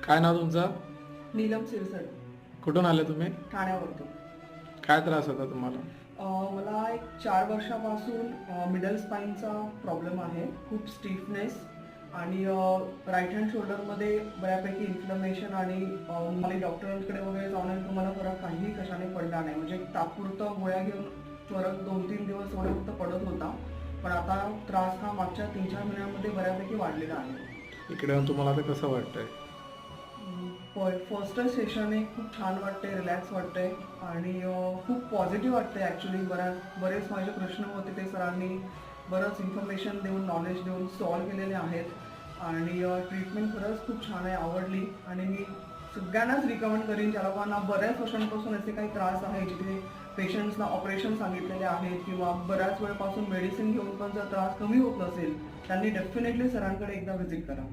काय नाव तुमचं? नीलम सिरसट. कुठून आले तुम्ही? ठाण्यावरतून. काय त्रास होता तुम्हाला? मला एक 4 वर्षापासून मिडल स्पाईनचा प्रॉब्लेम आहे. खूप स्टिफनेस आणि राईट हँड शोल्डरमध्ये बऱ्यापैकी इन्फ्लमेशन आणि मला डॉक्टरांकडे वगैरे जाऊन मला फरक काहीही कशाने पडला नाही. म्हणजे तात्पुरतं गोळ्या घेऊन फरक 2-3 दिवस एवढा फक्त पडत होता. पण आता त्रास हा मागच्या 3-4 महिन्यांमध्ये बऱ्यापैकी वाढलेला आहे. इकडे येऊन तुम्हाला आता कसं वाटतंय? फर्स्ट सेशन आहे, खूप छान वाटते, रिलॅक्स वाटते आणि खूप पॉझिटिव्ह वाटते ॲक्च्युली. बरेच माझे प्रश्न होते ते सरांनी बरंच इन्फॉर्मेशन देऊन, नॉलेज देऊन सॉल्व केलेले आहेत आणि ट्रीटमेंट खरंच खूप छान आहे, आवडली आणि मी सगळ्यांनाच रिकमेंड करीन ज्या लोकांना बऱ्याच वर्षांपासून असे काही त्रास आहे, जिथे पेशंट्सना ऑपरेशन सांगितलेले आहेत किंवा बऱ्याच वेळपासून मेडिसिन घेऊन पण जर त्रास कमी होत नसेल, त्यांनी डेफिनेटली सरांकडे एकदा व्हिजिट करा.